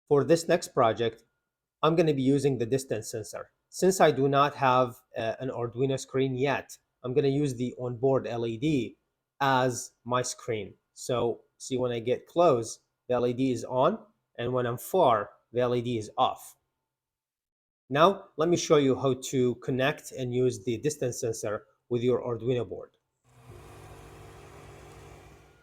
For this next project, I'm going to be using the distance sensor. Since I do not have an Arduino screen yet, I'm going to use the onboard LED as my screen. So see, when I get close, the LED is on, and when I'm far, the LED is off. Now, let me show you how to connect and use the distance sensor with your Arduino board.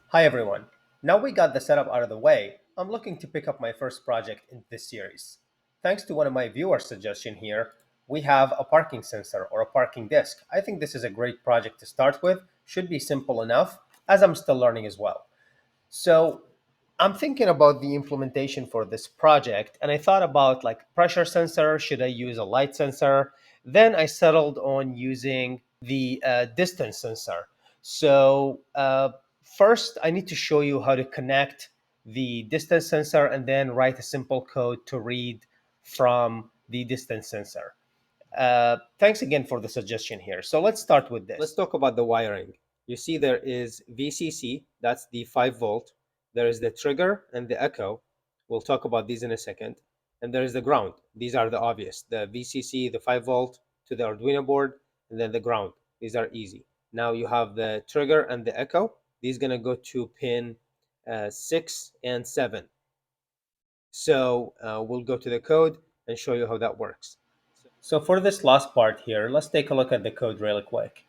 Hi everyone. Now we got the setup out of the way, I'm looking to pick up my first project in this series. Thanks to one of my viewers' suggestion here, we have a parking sensor or a parking disc. I think this is a great project to start with, should be simple enough, as I'm still learning as well. So I'm thinking about the implementation for this project, and I thought about like pressure sensor, should I use a light sensor? Then I settled on using the distance sensor. So first, I need to show you how to connect the distance sensor and then write a simple code to read from the distance sensor. Thanks again for the suggestion here. So let's start with this. Let's talk about the wiring. You see there is VCC, that's the 5 volt. There is the trigger and the echo. We'll talk about these in a second. And there is the ground. These are the obvious. The VCC, the 5 volt to the Arduino board, and then the ground. These are easy. Now you have the trigger and the echo. These are going to go to pin 6 and 7. So we'll go to the code and show you how that works. So for this last part here, let's take a look at the code really quick.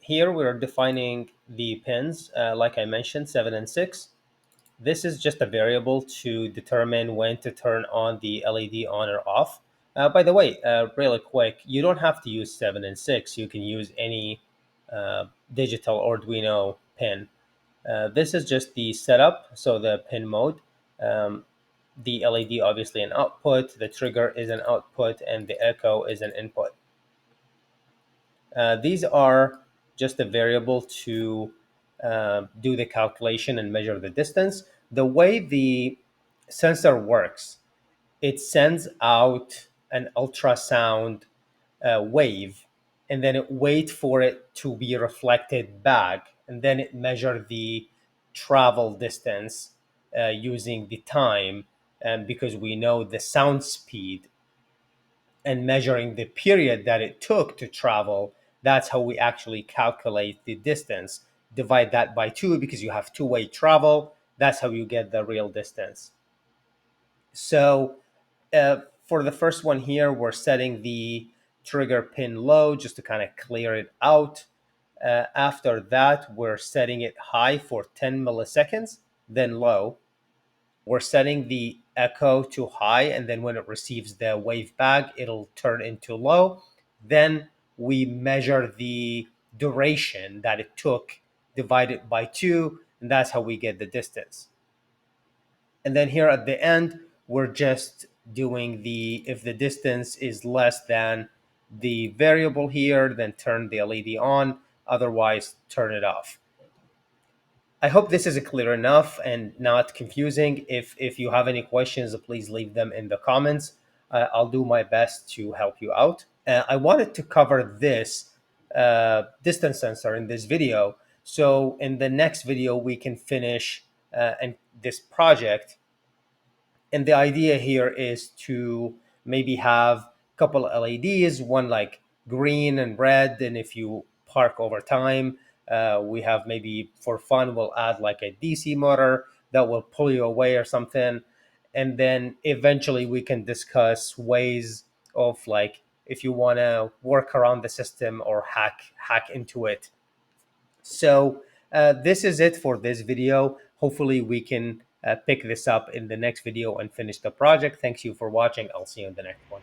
Here we're defining the pins, like I mentioned, 7 and 6. This is just a variable to determine when to turn on the LED on or off. By the way, really quick, you don't have to use 7 and 6. You can use any digital Arduino pin. This is just the setup, so the pin mode. The LED obviously an output, the trigger is an output, and the echo is an input. These are just a variable to do the calculation and measure the distance. The way the sensor works, it sends out an ultrasound wave, and then it waits for it to be reflected back, and then it measures the travel distance using the time, and because we know the sound speed and measuring the period that it took to travel, that's how we actually calculate the distance. Divide that by 2 because you have two-way travel. That's how you get the real distance. So for the first one here, we're setting the trigger pin low just to kind of clear it out. After that, we're setting it high for 10 milliseconds, then low. We're setting the echo to high, and then when it receives the wave back, it'll turn into low. Then we measure the duration that it took, divide it by 2, and that's how we get the distance. And then here at the end, we're just doing if the distance is less than the variable here, then turn the LED on, otherwise turn it off. I hope this is clear enough and not confusing. If you have any questions, please leave them in the comments. I'll do my best to help you out. I wanted to cover this distance sensor in this video. So in the next video, we can finish this project. And the idea here is to maybe have a couple of LEDs, one like green and red. And if you park over time, we have maybe for fun, we'll add like a DC motor that will pull you away or something. And then eventually we can discuss ways of like, if you want to work around the system or hack into it. So this is it for this video. Hopefully we can pick this up in the next video and finish the project. Thanks you for watching. I'll see you in the next one.